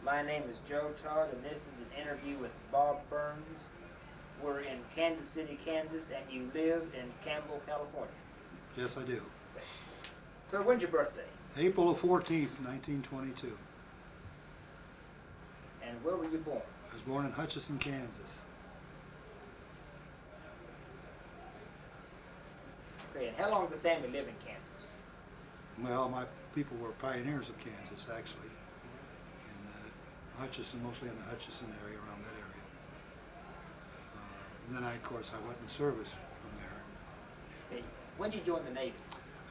My name is Joe Todd, and this is an interview with Bob Burns. We're in Kansas City, Kansas, and you live in Campbell, California. Yes, I do. So when's your birthday? April the 14th, 1922. And where were you born? I was born in Hutchinson, Kansas. Okay, and how long did the family live in Kansas? Well, my people were pioneers of Kansas, actually. In Hutchinson, mostly in the Hutchinson area, around that area. And then, of course, I went in service from there. Okay, when did you join the Navy?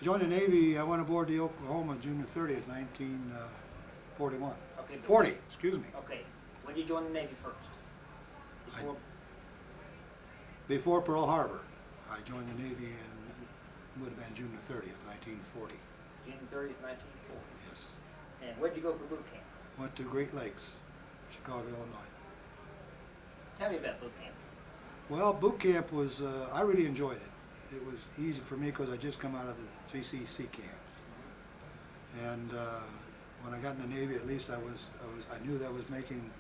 I joined the Navy. I went aboard the Oklahoma June the 30th, 1941. Okay, 40, excuse me. Okay, when did you join the Navy first? Before Pearl Harbor. I joined the Navy in, would have been June the 30th, 1940. June 30th, 1940. Yes. And where did you go for boot camp? Went to Great Lakes, Chicago, Illinois. Tell me about boot camp. Well, boot camp was, I really enjoyed it. It was easy for me because I just come out of the 3CC camp. And when I got in the Navy, at least I knew that I was making,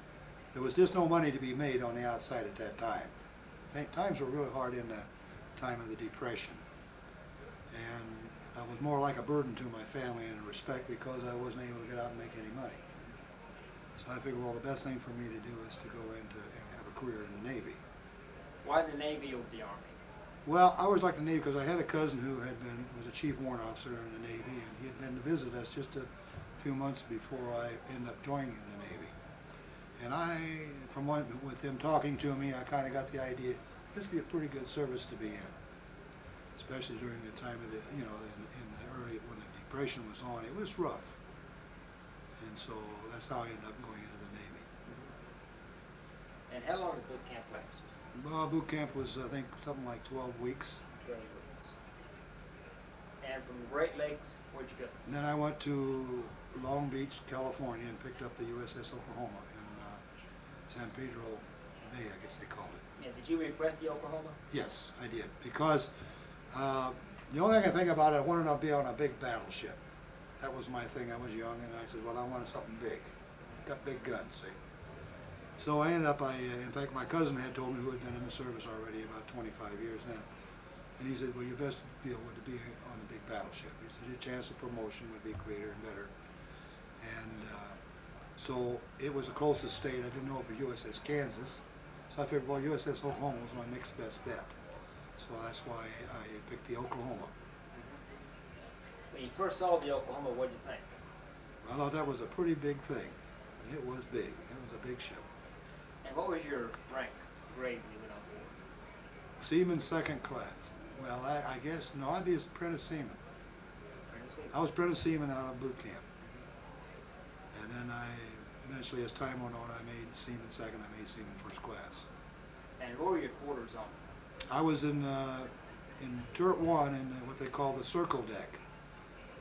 there was just no money to be made on the outside at that time. Times were really hard in the time of the Depression. And I was more like a burden to my family in respect because I wasn't able to get out and make any money. So I figured, well, the best thing for me to do is to go into and have a career in the Navy. Why the Navy over the Army? Well, I always liked the Navy because I had a cousin who was a chief warrant officer in the Navy, and he had been to visit us just a few months before I ended up joining the Navy. And with him talking to me, I kind of got the idea this would be a pretty good service to be in, especially during the time of the, in the early, when the Depression was on. It was rough, and so that's how I ended up going into the Navy. And how long did boot camp last? Well, boot camp was, I think, something like 12 weeks. 12 weeks. And from the Great Lakes, where'd you go? And then I went to Long Beach, California, and picked up the USS Oklahoma in San Pedro Bay, I guess they called it. Yeah, did you request the Oklahoma? Yes, I did, because the only thing I think about it, I wanted to be on a big battleship. That was my thing. I was young, and I said, well, I wanted something big. Got big guns, see. So I ended up, in fact, my cousin had told me, who had been in the service already about 25 years then, and he said, well, your best deal would be on a big battleship. He said, your chance of promotion would be greater and better. And so it was the closest state. I didn't know for USS Kansas. So I figured, well, USS Oklahoma was my next best bet. So that's why I picked the Oklahoma. When you first saw the Oklahoma, what did you think? I thought that was a pretty big thing. It was big. It was a big ship. And what was your rank, grade when you went on board? Seaman second class. Well, I guess, no, I'd be apprentice seaman. Apprentice seaman? I was apprentice seaman out of boot camp. And then eventually as time went on, I made seaman second, I made seaman first class. And what were your quarters on? I was in turret 1 in what they call the circle deck.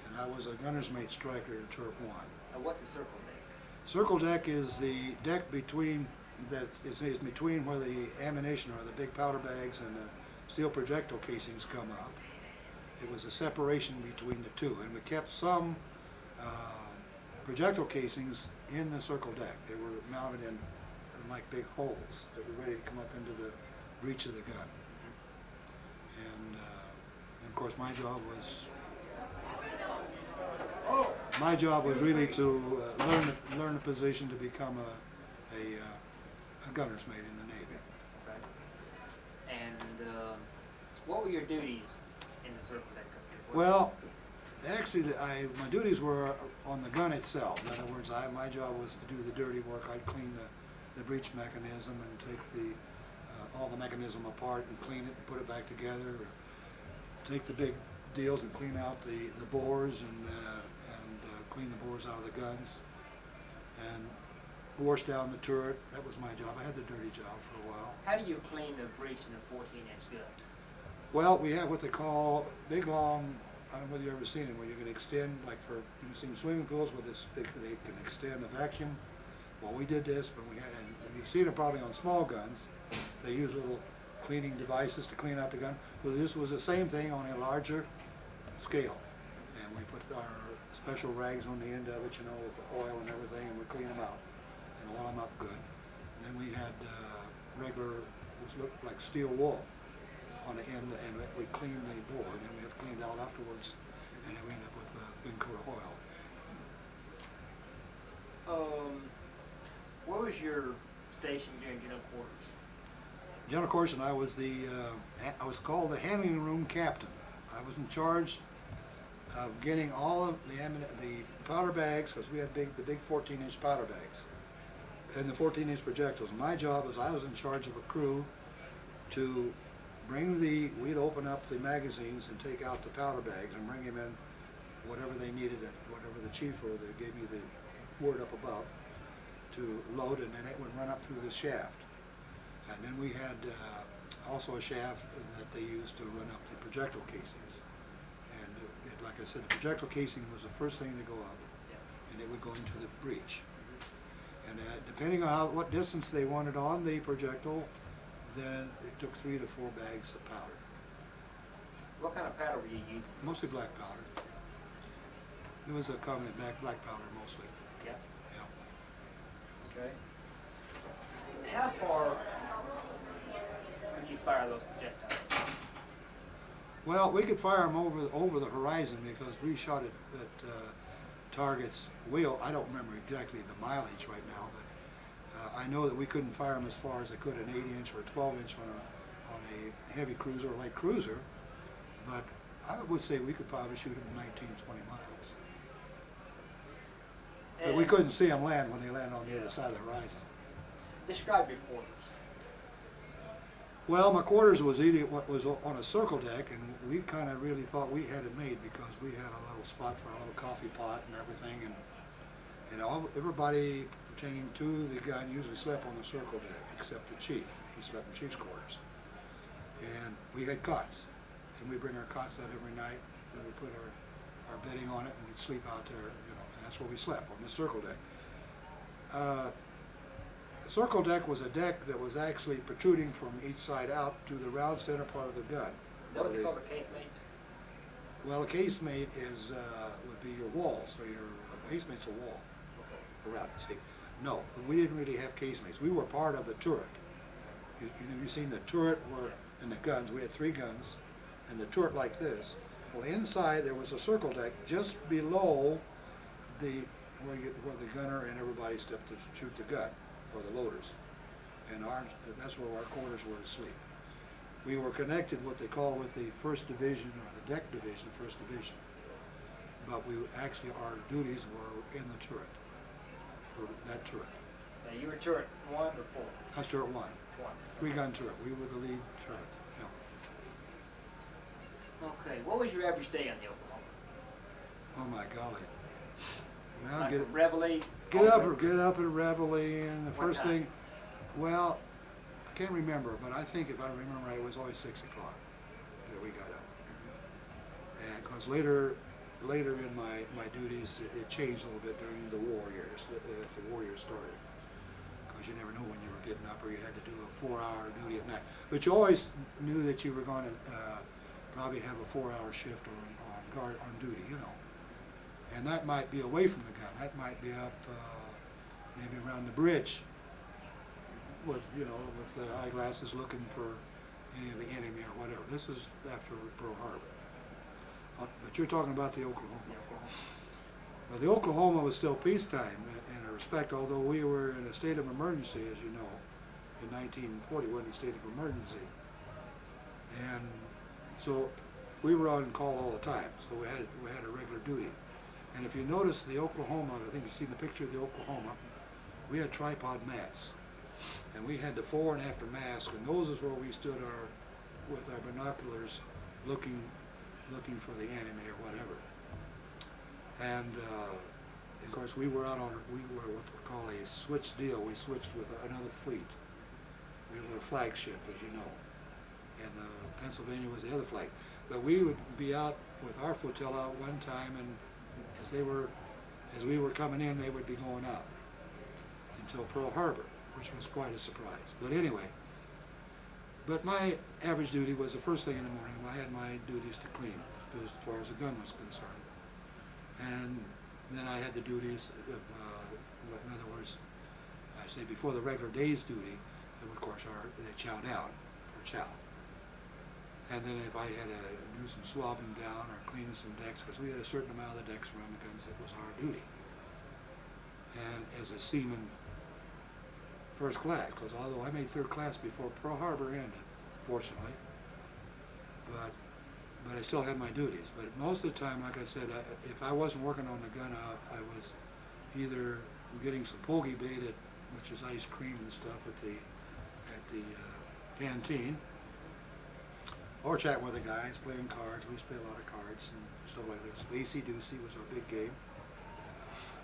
And I was a gunner's mate striker in turret 1. And what's the circle deck? Circle deck is the deck between between where the ammunition or the big powder bags and the steel projectile casings come up. It was a separation between the two, and we kept some projectile casings in the circle deck. They were mounted in like big holes that were ready to come up into the breech of the gun. And of course my job was really to learn the position to become a gunner's mate in the Navy. Okay. And what were your duties in the circle deck? Well, actually, my duties were on the gun itself. In other words, my job was to do the dirty work. I'd clean the breech mechanism and take all the mechanism apart and clean it and put it back together. Take the big deals and clean out the bores and clean the bores out of the guns and wash down the turret. That was my job. I had the dirty job for a while. How do you clean the breech in a 14-inch gun? Well, we have what they call big, long, I don't know whether you've ever seen it, where you can extend, like you've seen swimming pools where they can extend the vacuum. Well, we did this, but and you've seen it probably on small guns. They use little cleaning devices to clean out the gun. Well, this was the same thing on a larger scale. And we put our special rags on the end of it, with the oil and everything, and we clean them out. and oil them up good. And then we had regular, which looked like steel wool on the end, and we cleaned the board, and then we have cleaned out afterwards, and then we end up with a thin coat of oil. What was your station during general quarters? General quarters, and I was I was called the handling room captain. I was in charge of getting all of the powder bags, because we had the big 14-inch powder bags, and the 14-inch projectiles. My job was I was in charge of a crew to bring we'd open up the magazines and take out the powder bags and bring them in whatever they needed, whatever the chief or they gave me the word up above to load, and then it would run up through the shaft. And then we had also a shaft that they used to run up the projectile casings. And like I said, the projectile casing was the first thing to go up, and it would go into the breech. And depending on what distance they wanted on the projectile, then it took 3 to 4 bags of powder. What kind of powder were you using? Mostly black powder. It was a common black powder mostly. Yeah. Yeah. Okay. How far could you fire those projectiles? Well, we could fire them over the horizon because we shot at targets. I don't remember exactly the mileage right now, but I know that we couldn't fire them as far as I could an 8-inch or a 12-inch on a heavy cruiser or light cruiser, but I would say we could probably shoot them 19, 20 miles. But we couldn't see them land when they landed on the other side of the horizon. Describe your quarters. Well, my quarters was on a circle deck, and we kind of really thought we had it made because we had a little spot for a little coffee pot and everything, and everybody pertaining to the gun usually slept on the circle deck except the chief. He slept in chief's quarters, and we had cots, and we bring our cots out every night, and we put our bedding on it, and we'd sleep out there, and that's where we slept, on the circle deck. The circle deck was a deck that was actually protruding from each side out to the round center part of the gun. Is that what they call the casemate? Well, a casemate would be your wall, so your casemate's a wall around. See, no, we didn't really have casemates. We were part of the turret. You've seen the turret in the guns. We had 3 guns, and the turret like this. Well, inside there was a circle deck just below where the gunner and everybody stepped to shoot the gun, or the loaders. And that's where our quarters were to sleep. We were connected what they call with the 1st Division, or the deck division, 1st Division. But our duties were in the turret, for that turret. Now you were turret 1 or 4? I was turret 1. 1. 3-gun turret. We were the lead turret. Yeah. Okay, what was your average day on the Oklahoma? Oh my golly. Well, Like get Reveille? up at Reveille, and the What first time? thing, well, I can't remember, but I think if I remember right, it was always 6 o'clock that we got up. And because later in my duties, it changed a little bit during the war years, if the war years started. Because you never knew when you were getting up, or you had to do a 4-hour duty at night. But you always knew that you were going to probably have a 4-hour shift on duty, And that might be away from the gun. That might be up maybe around the bridge with the eyeglasses looking for any of the enemy or whatever. This is after Pearl Harbor. But you're talking about the Oklahoma. Well, the Oklahoma was still peacetime in a respect, although we were in a state of emergency, as you know. In 1940, we were in a state of emergency. And so we were on call all the time, so we had a regular duty. And if you notice the Oklahoma, I think you've seen the picture of the Oklahoma, we had tripod mats. And we had the fore and after mast, and those is where we stood with our binoculars looking for the enemy or whatever. And of course we were what they call a switch deal. We switched with another fleet. We were a flagship, as you know. And Pennsylvania was the other flag. But we would be out with our flotilla out one time, and as we were coming in, they would be going out until Pearl Harbor, which was quite a surprise. But anyway, my average duty was the first thing in the morning. I had my duties to clean, as far as the gun was concerned. And then I had the duties of, in other words, I say before the regular day's duty, they would, of course, they chow down for chow. And then if I had to do some swabbing down or cleaning some decks, because we had a certain amount of the decks around the guns, that was our duty. And as a seaman, first class, because although I made third class before Pearl Harbor ended, fortunately, but I still had my duties. But most of the time, like I said, if I wasn't working on the gun, I was either getting some pogey bait, which is ice cream and stuff, at the canteen, or chatting with the guys, playing cards. We used to play a lot of cards and stuff like this. Spacey Doocy was our big game.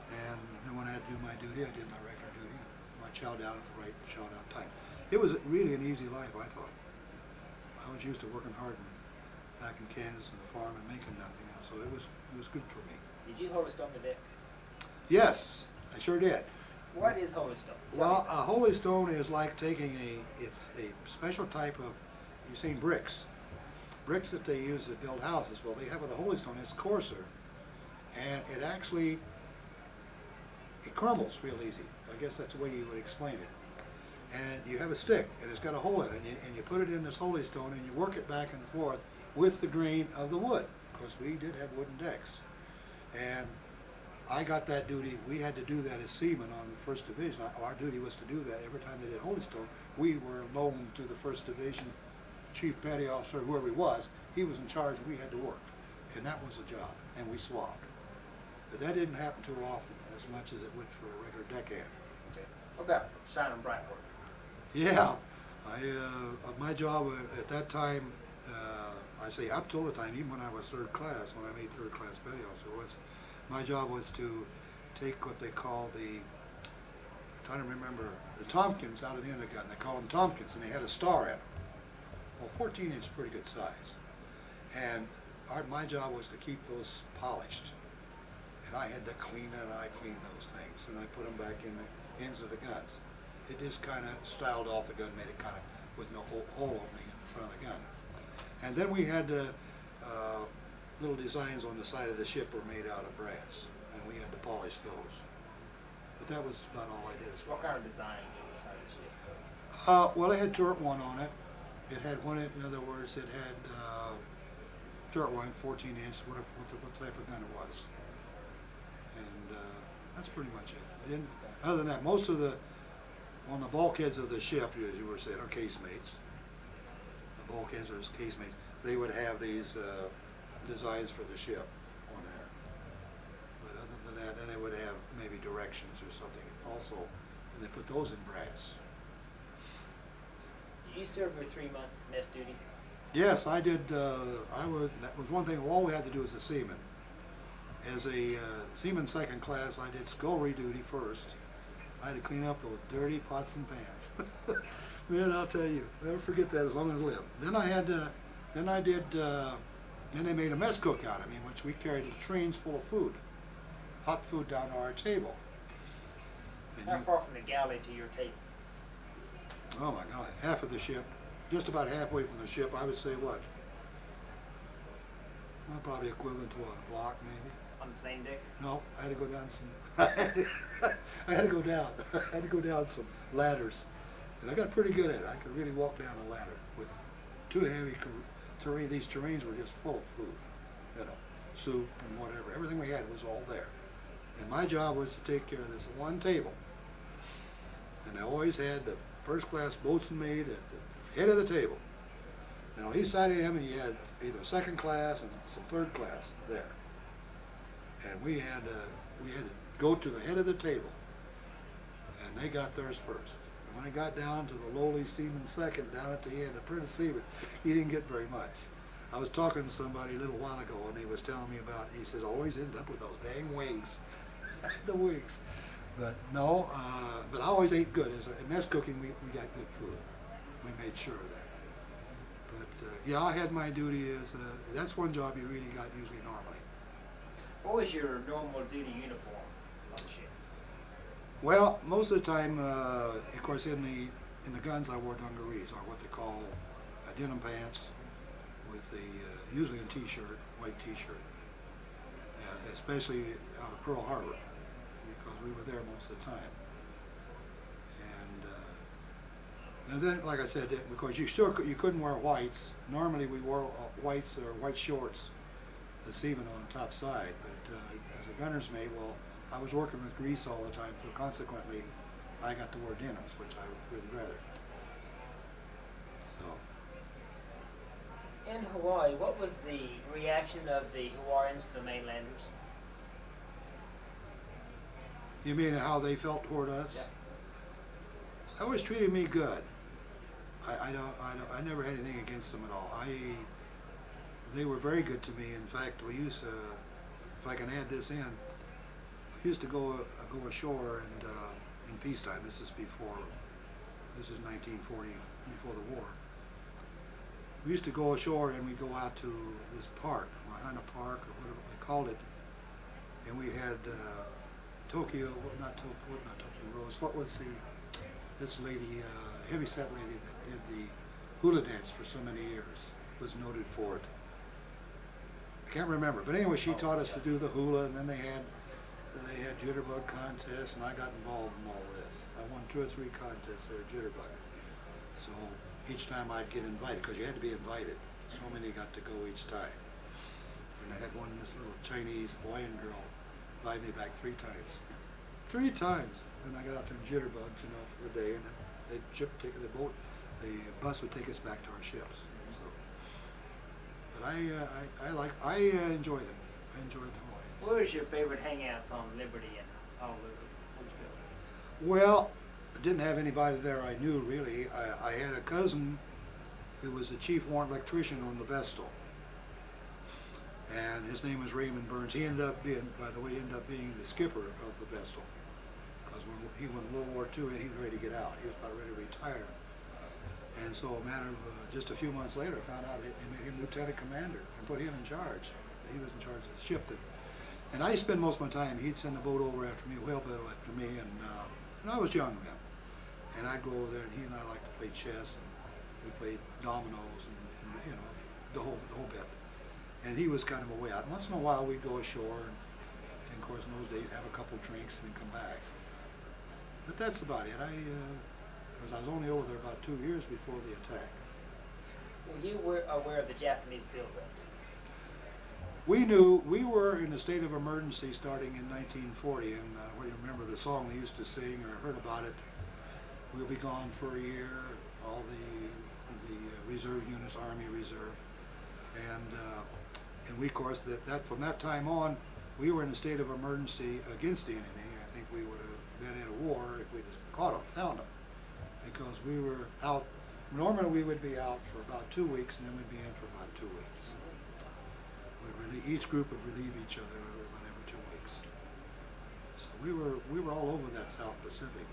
And then when I had to do my duty, I did my regular duty. My chow down at the right chow down time. It was really an easy life, I thought. I was used to working hard back in Kansas and the farm and making nothing else, so it was good for me. Did you hoist on the deck? Yes, I sure did. What is hoist on? Well, a holy stone is like taking it's a special type of, you've seen bricks that they use to build houses. Well, they have with a holy stone. It's coarser, and it actually crumbles real easy. I guess that's the way you would explain it. And you have a stick, and it's got a hole in it, and you put it in this holy stone, and you work it back and forth with the grain of the wood, because we did have wooden decks. And I got that duty. We had to do that as seamen on the 1st Division. Our duty was to do that every time they did holy stone. We were loaned to the 1st Division Chief Petty Officer, whoever he was. He was in charge, and we had to work. And that was the job, and we swabbed. But that didn't happen too often, as much as it would for a regular deckhand. Okay. What about shining bright work? Yeah, my job at that time, I say up till the time, even when I was third class, when I made third class petty officer, my job was to take what they call I'm trying to remember, the Tompkins out of the end of the gun. They call them Tompkins, and they had a star in them. Well, 14 inch is pretty good size. And my job was to keep those polished. And I had to clean those things, and I put them back in the ends of the guns. It just kind of styled off the gun, made it kind of with no hole in the front of the gun. And then we had little designs on the side of the ship were made out of brass, and we had to polish those. But that was about all I did. What kind of designs on the side of the ship? Well, it had turret one on it. It had one. In other words, it had turret one, 14 inch, what type of gun it was. And that's pretty much it. Other than that, most of on the bulkheads of the ship, as you were saying, are casemates. The bulkheads are casemates. They would have these designs for the ship on there. But other than that, then they would have maybe directions or something also, and they put those in brass. Did you serve your 3 months mess duty? Yes, I did. That was one thing. All we had to do as a seaman. As a seaman second class, I did scullery duty first. I had to clean up those dirty pots and pans. Man, I'll tell you, never forget that as long as I live. Then they made a mess cook out of me, which we carried the trains full of food, hot food down to our table. And How far from the galley to your table? Oh my God, half of the ship, just about halfway from the ship, I would say what? Well, probably equivalent to a block, maybe. On the same deck? No, I had to go down I had to go down some ladders, and I got pretty good at it. I could really walk down a ladder with too heavy terrain. These terrains were just full of food, soup and whatever. Everything we had was all there, and my job was to take care of this one table. And I always had the first class boatswain mate at the head of the table. And on each side of him, he had either second class and some third class there. And we had to go to the head of the table, and they got theirs first. And when I got down to the lowly seaman second, down at the end, the apprentice seaman, he didn't get very much. I was talking to somebody a little while ago, and he was telling me about, he says, always end up with those dang wings. The wings. But no, but I always ate good. As a mess cooking, we got good food. We made sure of that. But yeah, I had my duty as, that's one job you really got usually normally. What was your normal duty uniform on the ship? Well, most of the time, of course, in the guns, I wore dungarees, or what they call denim pants, with usually a t-shirt, white t-shirt, especially out of Pearl Harbor, because we were there most of the time. And then, like I said, because you couldn't wear whites. Normally we wore whites or white shorts, the seaman on the top side. But as a gunner's mate, well, I was working with grease all the time, so consequently, I got to wear denims, which I would really rather. So. In Hawaii, what was the reaction of the Hawaiians to the mainlanders? You mean how they felt toward us? Yeah. They always treated me good. I never had anything against them at all. They were very good to me. In fact, we used to, if I can add this in, we used to go ashore and in peacetime. This is 1940, before the war. We used to go ashore and we'd go out to this park, Lahaina Park or whatever they called it, and we had Tokyo, not Tokyo Rose. What was this lady, heavyset lady that did the hula dance for so many years, was noted for it. I can't remember, but anyway, she taught us to do the hula, and then they had jitterbug contests, and I got involved in all this. I won 2 or 3 contests there at jitterbug. So each time I'd get invited, because you had to be invited. So many got to go each time. And I had this little Chinese Hawaiian girl invite me back 3 times. 3 times! And I got out there in jitterbugs, for the day, and then the bus would take us back to our ships. So, but I enjoyed them. I enjoyed the Hawaiians. Where was your favorite hangouts on Liberty and Honolulu? Well, I didn't have anybody there I knew really. I had a cousin who was the chief warrant electrician on the Vestal, and his name was Raymond Burns. He ended up being the skipper of the Vestal, because when he went to World War II, he was ready to get out. He was about ready to retire. And so a matter of just a few months later, I found out they made him lieutenant commander and put him in charge. He was in charge of the ship. And I spent most of my time, he'd send a boat over after me, a whale boat after me, and I was young then. And I'd go over there, and he and I liked to play chess, and we played dominoes, and the whole bit. And he was kind of away out. Once in a while, we'd go ashore, and of course, in those days, have a couple drinks and then come back. But that's about it. Because I was only over there about 2 years before the attack. Well, you were aware of the Japanese buildup. We were in a state of emergency starting in 1940, and you remember the song they used to sing or heard about it. We'll be gone for a year, all the reserve units, Army Reserve, and we, of course, that from that time on, we were in a state of emergency against the enemy. I think we would have been in a war if we'd caught them, found them, because we were out. Normally we would be out for about 2 weeks, and then we'd be in for about 2 weeks. Each group would relieve each other every 2 weeks. So we were all over that South Pacific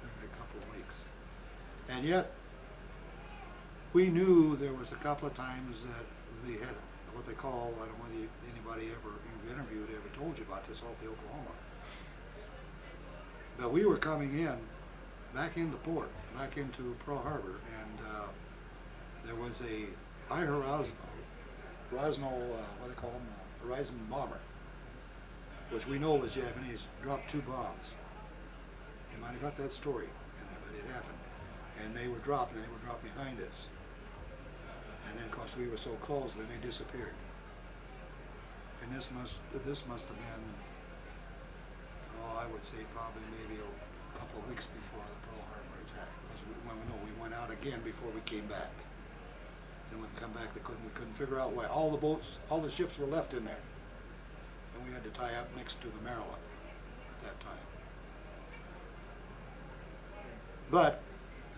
every couple of weeks. And yet, we knew there was a couple of times that we had what they call, I don't know whether anybody you've interviewed ever told you about this, off the Oklahoma. But we were coming in, back into port, back into Pearl Harbor, and there was a high horizon bomber, which we know was Japanese, dropped 2 bombs. You might have got that story, but it happened. And they were dropped behind us. And then, of course, we were so close, then they disappeared. And this must have been, I would say probably maybe a couple of weeks before the Pearl Harbor attack. Because we went out again before we came back. And when we come back, we couldn't figure out why. All the ships were left in there. And we had to tie up next to the Maryland at that time. But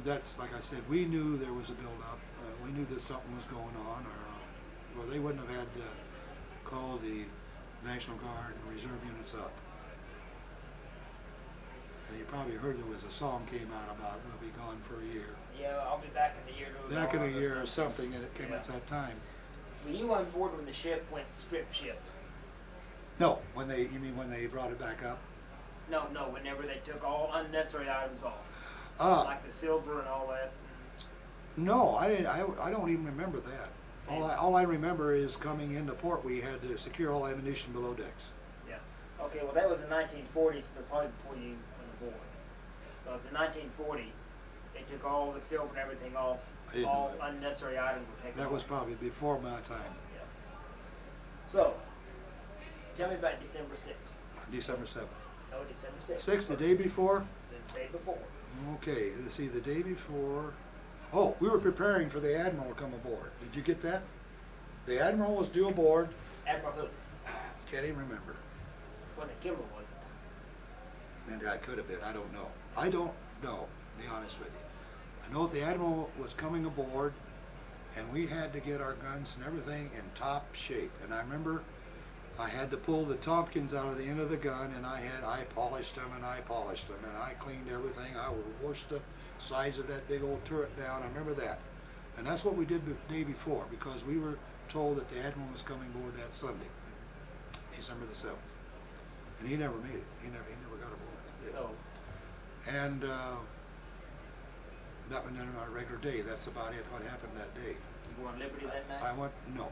that's, like I said, we knew there was a build-up. We knew that something was going on, or they wouldn't have had to call the National Guard and Reserve units up. And you probably heard there was a song came out about we'll be gone for a year. Yeah, I'll be back in a year. Back in a year or something, and it came at that time. Were you on board when the ship went strip ship? No, you mean when they brought it back up? No, whenever they took all unnecessary items off. Like the silver and all that. No, I don't even remember that. All I remember is coming into port, we had to secure all ammunition below decks. Yeah. Okay, well that was in 1940s, but probably before you went aboard. Because in 1940, they took all the silver and everything off. I didn't know All that. unnecessary items were taken That off. was probably before my time, Yeah. So, tell me about December 6th. December 7th. No, December 6th. 6th, the day before? The day before. Okay, let's see, the day before. Oh, we were preparing for the Admiral to come aboard. Did you get that? The Admiral was due aboard. Admiral who? Can't even remember. Wasn't Kimball, was it? Maybe I could have been, I don't know. I don't know, to be honest with you. I know the Admiral was coming aboard, and we had to get our guns and everything in top shape. And I remember I had to pull the Tompkins out of the end of the gun, and I polished them, and I cleaned everything. I washed the sides of that big old turret down. I remember that. And that's what we did the day before, because we were told that the Admiral was coming aboard that Sunday, December the 7th. And he never made it. He never got aboard. So, And that was on our regular day. That's about it, what happened that day. you were on Liberty that night? I went, no.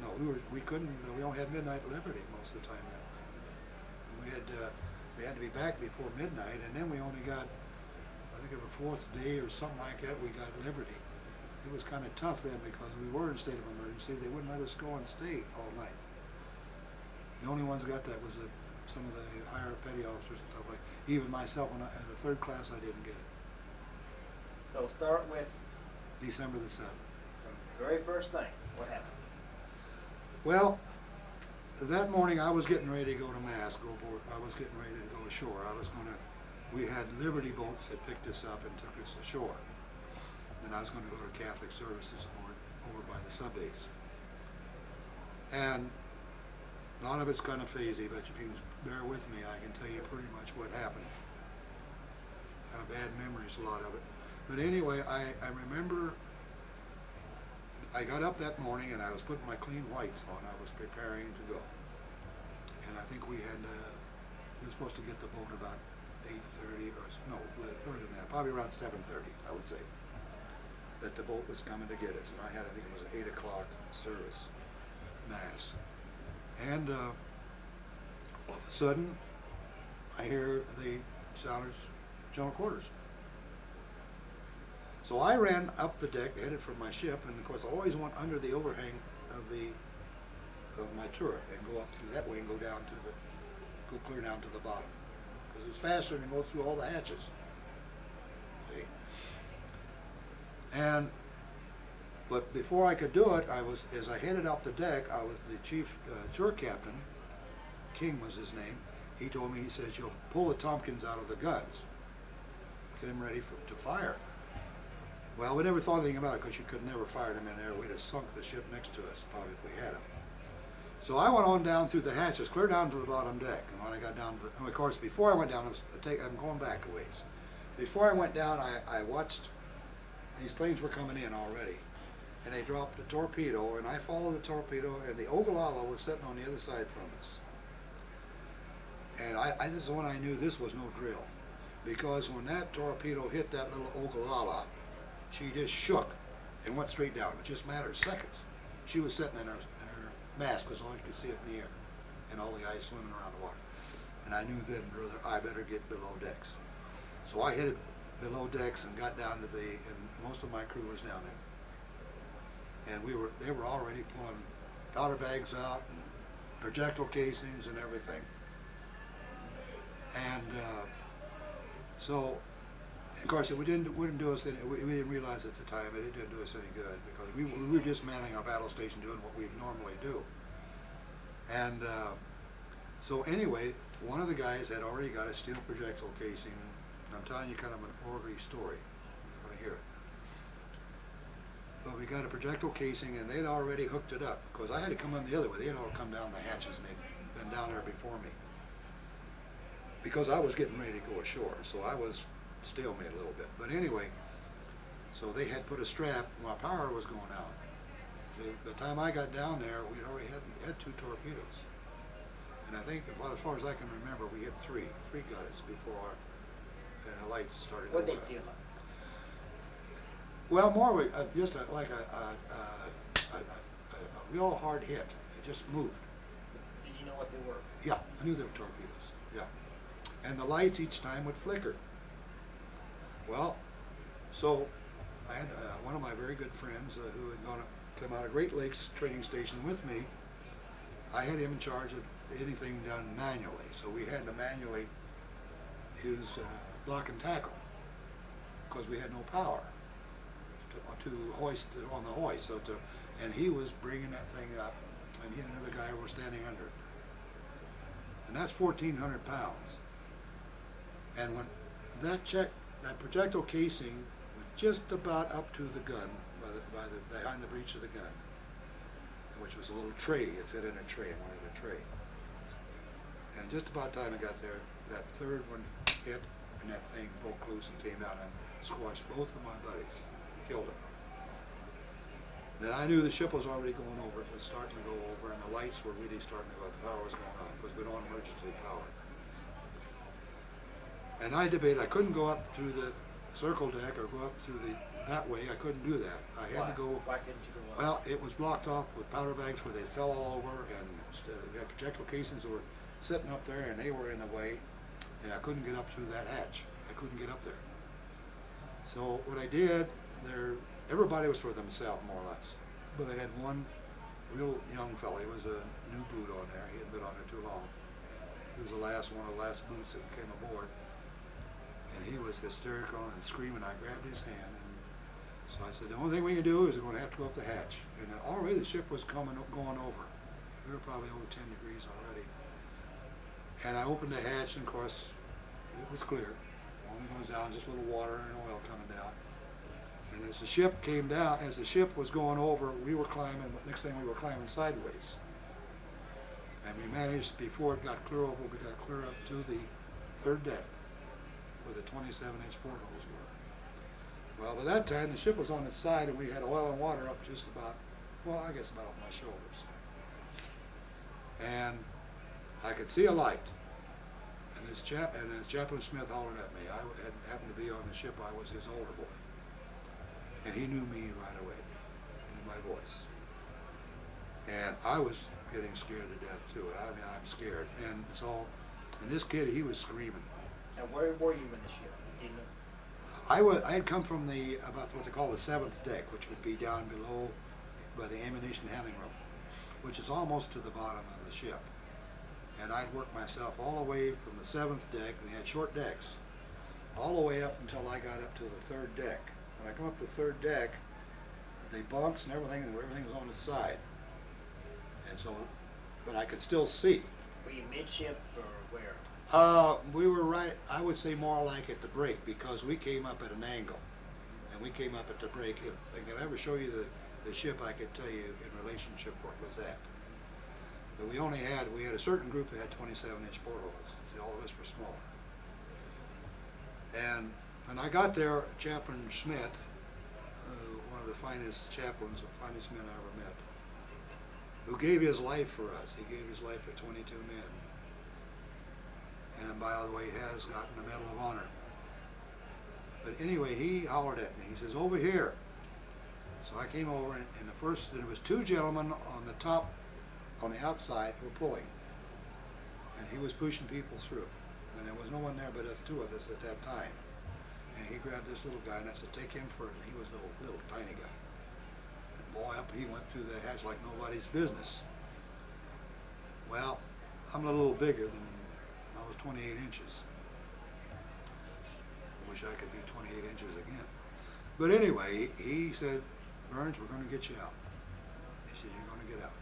No, we couldn't, we only had midnight Liberty most of the time that night. We had to be back before midnight, and then we only got, I think, the fourth day or something like that, we got Liberty. It was kind of tough then because we were in state of emergency. They wouldn't let us go and stay all night. The only ones got that was some of the higher petty officers and stuff like. Even myself, as a third class, I didn't get it. So start with December the 7th. the very first thing. What happened? Well, that morning I was getting ready to go to Mass, go aboard. I was getting ready to go ashore. We had Liberty boats that picked us up and took us ashore. And I was going to go to Catholic services over by the subbase. And a lot of it's kind of phasey, but if you bear with me, I can tell you pretty much what happened. Kind of bad memories, a lot of it. But anyway, I remember I got up that morning and I was putting my clean whites on. I was preparing to go. And I think we were supposed to get the boat about 8:30 or no, earlier than that, probably around 7:30, I would say, that the boat was coming to get us. And I think it was an 8 o'clock service, Mass. And all of a sudden, I hear the sailors' general quarters. So I ran up the deck, headed for my ship, and of course I always went under the overhang of my turret and go up through that way and go clear down to the bottom, because it was faster than go through all the hatches. See? But before I could do it, as I headed up the deck, the chief turret captain, King was his name. He told me, he says, "You'll pull the Tompkins out of the guns, get them ready to fire." Well, we never thought anything about it because you could never fire them in there. We'd have sunk the ship next to us, probably, if we had them. So I went on down through the hatches, clear down to the bottom deck. And when I got down to and of course, before I went down, I'm going back a ways. Before I went down, I watched, these planes were coming in already. And they dropped a torpedo, and I followed the torpedo, and the Oglala was sitting on the other side from us. And this is when I knew this was no drill. Because when that torpedo hit that little Oglala, she just shook and went straight down. It just a matter of seconds. She was sitting in her mast because all you could see it in the air, and all the guys swimming around the water. And I knew then, brother, I better get below decks. So I headed below decks and got down to and most of my crew was down there. And they were already pulling powder bags out and projectile casings and everything. And so, of course, we didn't do us any. We didn't realize at the time it didn't do us any good because we were just manning our battle station, doing what we normally do. And so anyway, one of the guys had already got a steel projectile casing. And I'm telling you kind of an orderly story. You're going to hear it. But we got a projectile casing, and they'd already hooked it up because I had to come in the other way. They had all come down the hatches, and they'd been down there before me. Because I was getting ready to go ashore, so I was stalemate a little bit. But anyway, so they had put a strap. My power was going out. The time I got down there, we'd already had 2 torpedoes, and I think, as far as I can remember, we hit 3 guys before the lights started. What did they feel like? Well, more just like a real hard hit. It just moved. Did you know what they were? Yeah, I knew they were torpedoes. Yeah, and the lights each time would flicker. Well, so I had one of my very good friends who had gone to come out of Great Lakes training station with me. I had him in charge of anything done manually, so we had to manually use block and tackle because we had no power to hoist it on the hoist. And he was bringing that thing up, and he and another guy were standing under it. And that's 1,400 pounds. And when that projectile casing was just about up to the gun, behind the breech of the gun, which was a little tray. It fit in a tray. I wanted a tray. And just about the time I got there, that third one hit, and that thing broke loose and came out and squashed both of my buddies, killed them. Then I knew the ship was already going over. It was starting to go over, and the lights were really starting to go. The power was going on because we're on emergency power. And I debated. I couldn't go up through the circle deck or go up through that way. I couldn't do that. I had to go. Why couldn't you go up? Well, it was blocked off with powder bags where they fell all over, and we had projectile casings that were sitting up there, and they were in the way, and I couldn't get up through that hatch. I couldn't get up there. So what I did there. Everybody was for themselves, more or less. But I had one real young fellow. He was a new boot on there. He hadn't been on there too long. He was one of the last boots that came aboard. And he was hysterical and screaming. I grabbed his hand. And so I said, the only thing we can do is we're going to have to go up the hatch. And already the ship was going over. We were probably over 10 degrees already. And I opened the hatch, and of course, it was clear. It only goes down, just a little water and oil coming down. And as the ship came down, as the ship was going over, we were climbing. Next thing we were climbing sideways, and we managed before it got clear over. We got clear up to the third deck, where the 27-inch portholes were. Well, by that time the ship was on its side, and we had oil and water up just about, well, I guess about my shoulders. And I could see a light. And this Chaplain Smith hollered at me. I happened to be on the ship. I was his older boy. And he knew me right away. He knew my voice. And I was getting scared to death too. I mean, I'm scared. And this kid, he was screaming. Now, where were you in the ship? You know? I had come from about what they call the 7th deck, which would be down below by the ammunition handling room, which is almost to the bottom of the ship. And I'd worked myself all the way from the 7th deck, and they had short decks, all the way up until I got up to the 3rd deck. When I come up to the 3rd deck, the bunks and everything was on the side. And so, but I could still see. Were you midship or where? We were right, I would say more like at the break, because we came up at an angle. And we came up at the break. If I could ever show you the ship, I could tell you in relationship what was that. But we had a certain group that had 27-inch portholes. See, all of us were smaller. And when I got there, Chaplain Schmidt, one of the finest chaplains, the finest men I ever met, who gave his life for us. He gave his life for 22 men. And by the way, has gotten the Medal of Honor. But anyway, he hollered at me. He says, "Over here." So I came over, and there was 2 gentlemen on the top, on the outside, who were pulling. And he was pushing people through. And there was no one there but us, 2 of us at that time. And he grabbed this little guy, and I said, "Take him first." And he was a little tiny guy. And boy, up he went through the hatch like nobody's business. Well, I'm a little bigger than, I was 28 inches. I wish I could be 28 inches again. But anyway, he said, "Burns, we're going to get you out." He said, "You're going to get out."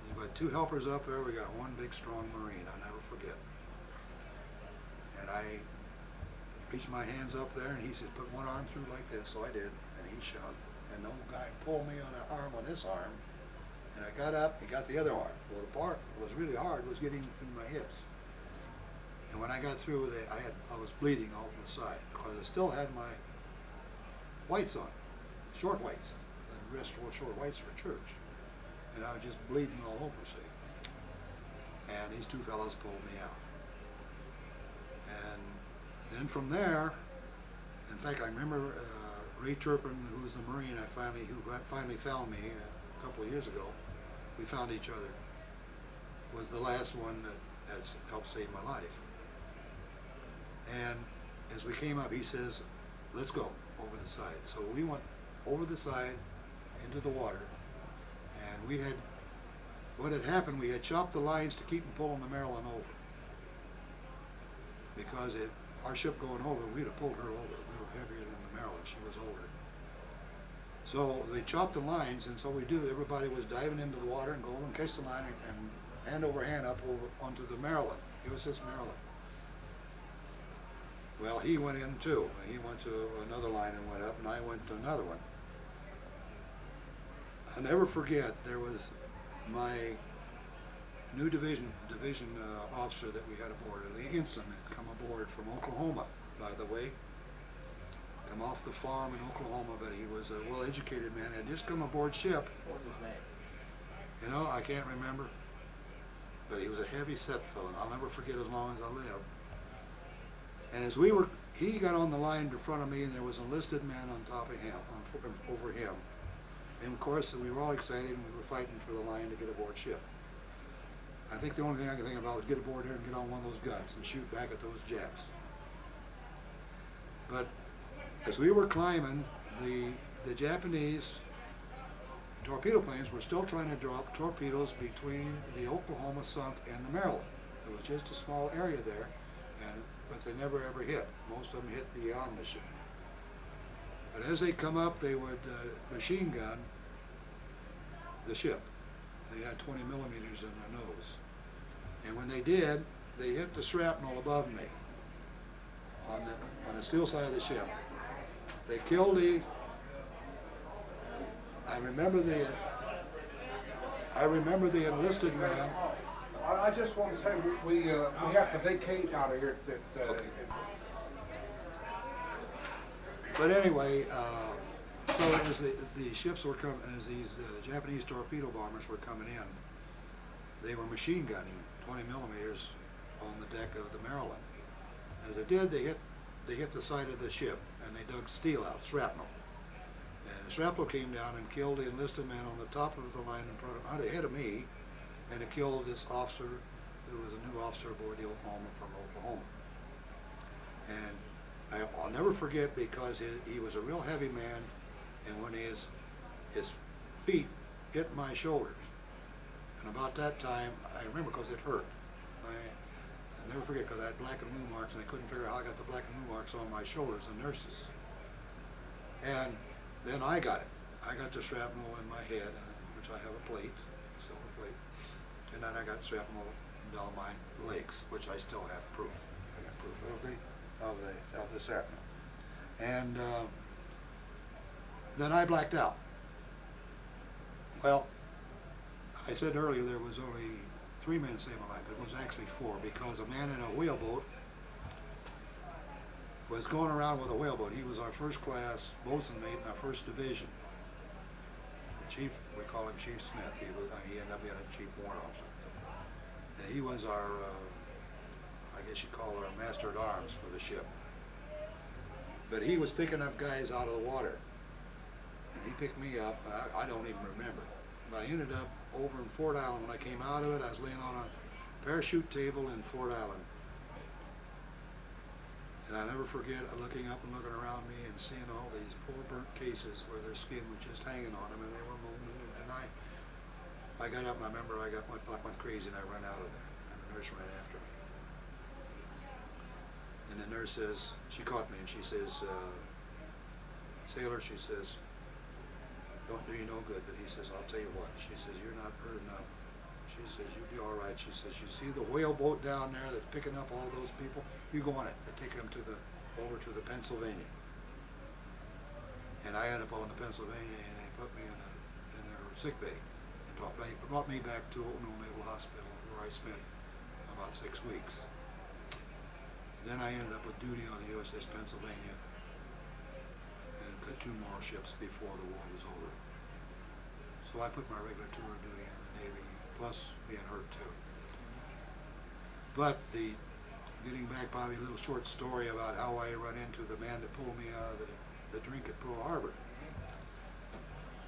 We've got 2 helpers up there. We got 1 big, strong Marine. I'll never forget. And I reached my hands up there, and he said, "Put one arm through like this." So I did, and he shoved. And the old guy pulled me on an arm, on this arm, and I got up, he got the other arm. Well, the part that was really hard was getting in my hips. And when I got through, I was bleeding all from the side, because I still had my whites on, short whites. The rest were short whites for church. And I was just bleeding all over, see. And these 2 fellows pulled me out. And then from there, in fact, I remember Ray Turpin, who was the Marine who finally found me a couple of years ago. We found each other. Was the last one that has helped save my life. And as we came up, he says, let's go over the side. So we went over the side into the water, and what had happened, we had chopped the lines to keep from pulling the Maryland over. Because our ship going over, we'd have pulled her over. We were heavier than the Maryland. She was older. So they chopped the lines, and so everybody was diving into the water and going and catch the line and hand over hand up over onto the Maryland, U.S.S. Maryland. Well, he went in too. He went to another line and went up, and I went to another one. I'll never forget, there was my new division officer that we had aboard, the ensign had come aboard from Oklahoma, by the way. Come off the farm in Oklahoma, but he was a well-educated man, had just come aboard ship. What was his name? You know, I can't remember, but he was a heavy-set fellow. I'll never forget as long as I live. And as he got on the line in front of me, and there was an enlisted man on top of him, over him. And of course, we were all excited, and we were fighting for the line to get aboard ship. I think the only thing I could think about was get aboard there and get on one of those guns and shoot back at those Japs. But as we were climbing, the Japanese torpedo planes were still trying to drop torpedoes between the Oklahoma sunk and the Maryland. There was just a small area there, but they never ever hit. Most of them hit beyond the ship. But as they come up, they would machine gun the ship. They had 20 millimeters in their nose. And when they did, they hit the shrapnel above me on the steel side of the ship. They killed I remember the enlisted man. I just want to say we have to vacate out of here. Okay. But anyway, so as the ships were coming, as these Japanese torpedo bombers were coming in, they were machine gunning 20 millimeters on the deck of the Maryland. As they did, they hit the side of the ship, and they dug steel out, shrapnel. And the shrapnel came down and killed the enlisted man on the top of the line in front out ahead of me, and it killed this officer who was a new officer aboard the Oklahoma from Oklahoma. And I'll never forget, because he was a real heavy man, and when his feet hit my shoulders, and about that time, I remember because it hurt. I'll never forget, because I had black and blue marks, and I couldn't figure out how I got the black and blue marks on my shoulders, the nurses. And then I got it. I got the shrapnel in my head, which I have a plate, silver plate, and then I got shrapnel down my legs, which I still have proof. I got proof of the shrapnel. And then I blacked out. Well, I said earlier there was only 3 men saved my life. It was actually 4, because a man in a whaleboat was going around with a whaleboat. He was our first class boatswain mate in our first division. The chief, we call him Chief Smith. He ended up being a chief warrant officer. And he was our, I guess you'd call her a master at arms for the ship. But he was picking up guys out of the water. And he picked me up. I don't even remember. But I ended up over in Fort Allen. When I came out of it, I was laying on a parachute table in Fort Allen. And I'll never forget looking up and looking around me and seeing all these poor burnt cases where their skin was just hanging on them, and they were moving. And I got up, and I remember I went crazy, and I ran out of there. And the nurse ran after me. And the nurse says, she caught me, and she says, sailor, she says, don't do you no good. But he says, I'll tell you what. She says, you're not hurt enough. She says, you'll be all right. She says, you see the whaleboat down there that's picking up all those people? You go on it. They take them over to the Pennsylvania. And I ended up on the Pennsylvania, and they put me in their sick bay. And brought me back to Old Naval Hospital, where I spent about 6 weeks. Then I ended up with duty on the USS Pennsylvania, and got 2 more ships before the war was over. So I put my regular tour of duty in the Navy, plus being hurt too. But getting back, probably a little short story about how I run into the man that pulled me out of the drink at Pearl Harbor.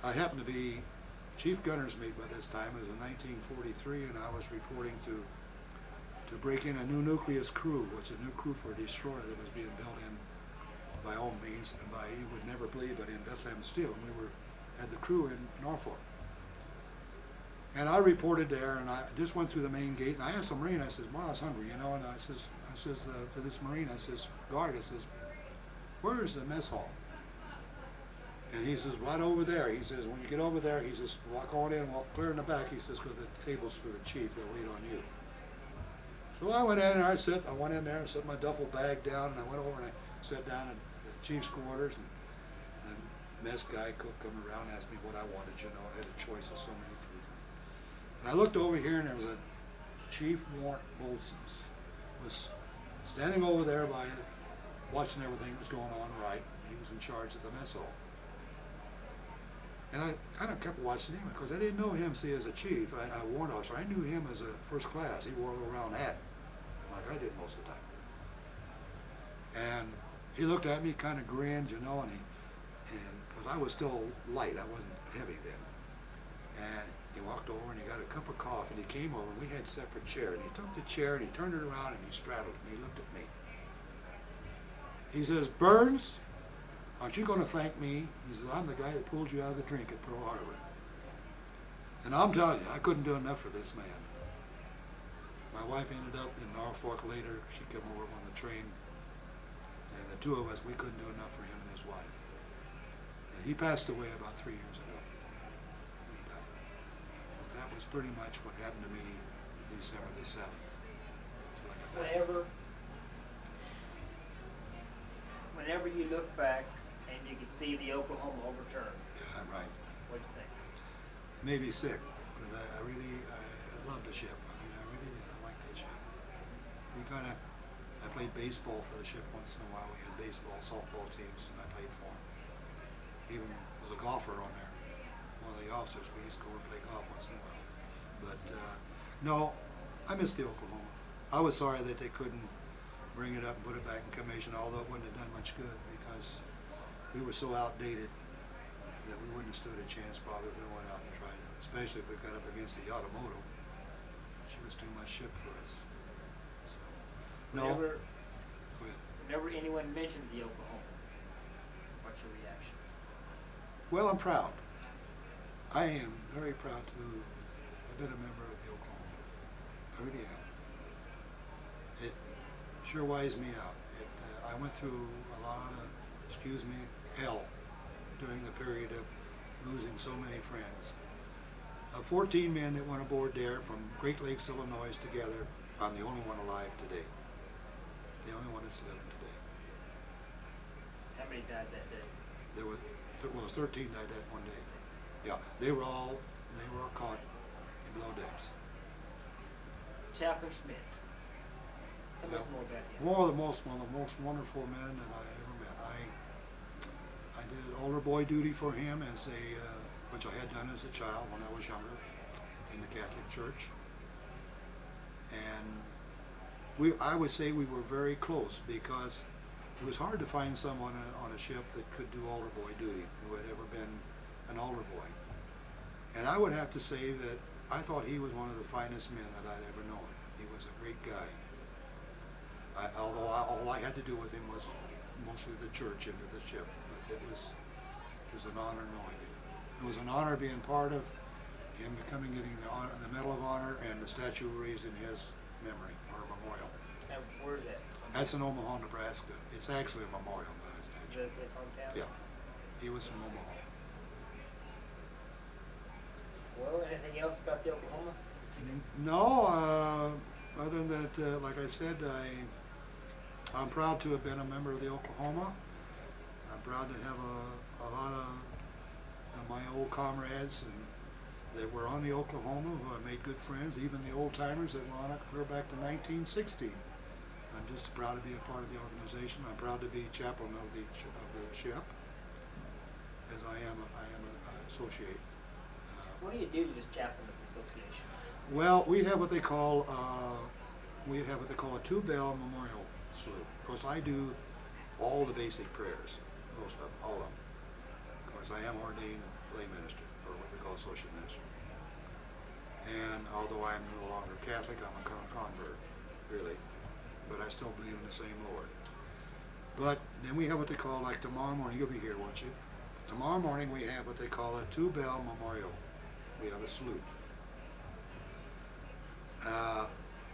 I happened to be chief gunner's mate by this time. It was in 1943, and I was reporting to to break in a new nucleus crew, which is a new crew for a destroyer that was being built in by all means, and by, you would never believe it, in Bethlehem Steel. And we had the crew in Norfolk. And I reported there, and I just went through the main gate, and I asked the Marine, I says, well, I was hungry, you know, and I says to this Marine, I says, guard, I says, where is the mess hall? And he says, right over there. He says, when you get over there, he says, walk on in, walk clear in the back. He says, because the table's for the chief, they'll wait on you. So I went in there, I went in there and set my duffel bag down, and I went over and I sat down in the chief's quarters, and the mess guy, cook, come around and asked me what I wanted, you know. I had a choice of so many foods. And I looked over here, and there was a Chief Warrant Bolson's was standing over there by watching everything that was going on right. He was in charge of the mess hall. And I kind of kept watching him because I didn't know him, see, as a chief, a warrant officer. I knew him as a first class. He wore a little round hat, like I did most of the time. And he looked at me, kind of grinned, you know, and because I was still light, I wasn't heavy then. And he walked over and he got a cup of coffee, and he came over, and we had separate chairs. And he took the chair and he turned it around and he straddled it, and he looked at me. He says, Burns, aren't you going to thank me? He says, I'm the guy that pulled you out of the drink at Pearl Harbor. And I'm telling you, I couldn't do enough for this man. My wife ended up in Norfolk later. She came over on the train. And the two of us, we couldn't do enough for him and his wife. And he passed away about 3 years ago. That was pretty much what happened to me December the 7th. Whenever you look back and you can see the Oklahoma overturned, Yeah, right. what do you think? Maybe sick, because I really love the ship. I mean, I really like that ship. I played baseball for the ship once in a while. We had baseball, softball teams, and I played for them. Even was a golfer on there. One of the officers, we used to go and play golf once in a while. But no, I miss the Oklahoma. I was sorry that they couldn't bring it up and put it back in commission, although it wouldn't have done much good because we were so outdated that we wouldn't have stood a chance probably if we went out and tried it, especially if we got up against the Yamamoto. She was too much ship for us. So, no. Whenever anyone mentions the Oklahoma, what's your reaction? Well, I'm proud. I am very proud to have been a member of the Oklahoma. I really am. It sure wise me out. I went through a lot of, hell during the period of losing so many friends. 14 men that went aboard there from Great Lakes, Illinois together. I'm the only one alive today. The only one that's living today. How many died that day? There was 13 died that one day. Yeah, they were all caught in below decks. Chaplain Schmidt. Tell us more about him. One of the most wonderful men that I ever met. I did altar boy duty for him as which I had done as a child when I was younger in the Catholic Church. And I would say we were very close because it was hard to find someone on a ship that could do altar boy duty who had ever been an altar boy. And I would have to say that I thought he was one of the finest men that I'd ever known. He was a great guy. Although all I had to do with him was mostly the church into the ship. But it was an honor knowing him. It was an honor being part of him getting the Medal of Honor and the statue raised in his memory, or memorial. And where's that? That's in Omaha, Nebraska. It's actually a memorial, not a statue. His hometown? Yeah. He was from Omaha. Well, anything else about the Oklahoma? No, other than that, like I said, I'm proud to have been a member of the Oklahoma. I'm proud to have a lot of my old comrades that were on the Oklahoma who I made good friends, even the old timers that were on it clear back to 1960. I'm just proud to be a part of the organization. I'm proud to be chaplain of the ship, as I am an associate. What do you do to this chaplain of the association? Well, we have what they call a two-bell memorial salute. Of course, I do all the basic prayers, most of them, all of them. Of course, I am ordained lay minister, or what we call associate minister. And although I'm no longer Catholic, I'm a convert. really. But I still believe in the same Lord. But then we have what they call, like tomorrow morning, you'll be here, won't you? Tomorrow morning we have what they call a two-bell memorial. We have a salute.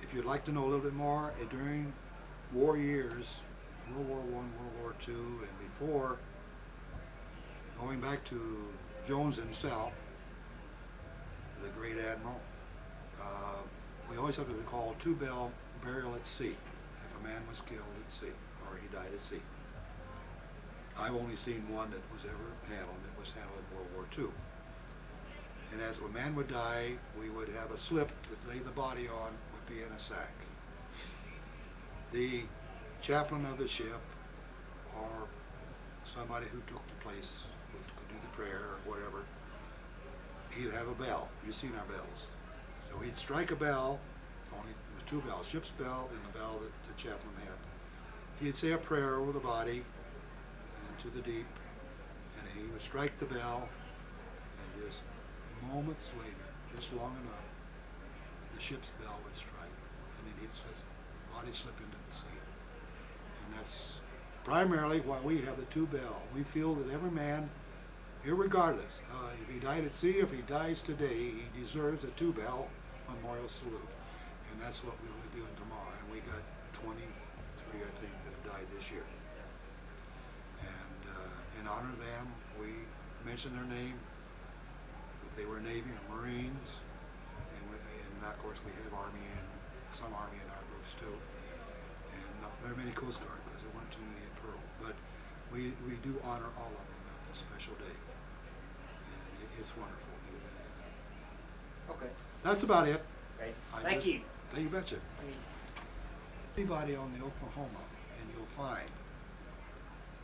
If you'd like to know a little bit more, during war years, World War I, World War II, and before, going back to Jones himself, the great admiral, we always have what we call two-bell burial at sea. If a man was killed at sea, or he died at sea. I've only seen one that was ever handled. It was handled in World War II. And as a man would die, we would have a slip to lay the body on, would be in a sack. The chaplain of the ship, or somebody who took the place, could do the prayer or whatever, he'd have a bell. You've seen our bells. So he'd strike a bell, only it was two bells, ship's bell and the bell that the chaplain had. He'd say a prayer over the body into the deep, and he would strike the bell, and just moments later, just long enough, the ship's bell would strike, and then he'd slip, body slip into the sea. And that's primarily why we have the two bell. We feel that every man, irregardless, if he died at sea, if he dies today, he deserves a two bell memorial salute. And that's what we will be doing tomorrow. And we got 23, I think, that have died this year. And in honor of them, we mention their name, if they were Navy or Marines, and of course we have Army and some Army in our groups too, and not very many Coast Guard because there weren't too many at Pearl. But we do honor all of them on this special day, and it's wonderful. Okay. That's about it. Great. Thank you. You betcha. Anybody on the Oklahoma, and you'll find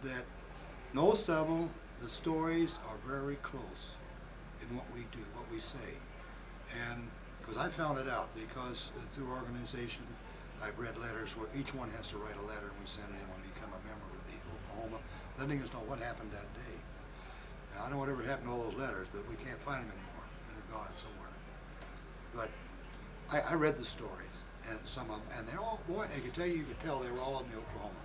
that most of them, the stories are very close in what we do, what we say. And because I found it out, because through organization, I've read letters where each one has to write a letter, and we send it in when we become a member of the Oklahoma, letting us know what happened that day. Now, I don't know whatever happened to all those letters, but we can't find them anymore. They're gone somewhere. But I read the stories, and some of them, and they're all, boy, I could tell you could tell they were all in the Oklahoma.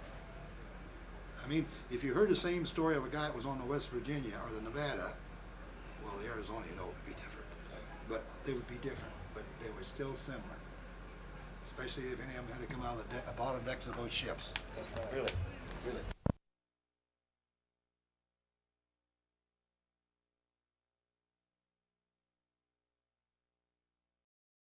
I mean, if you heard the same story of a guy that was on the West Virginia or the Nevada, well, the Arizona, you know, would be different. But they would be different, but they were still similar. Especially if any of them had to come out of the bottom decks of those ships. That's right. Really.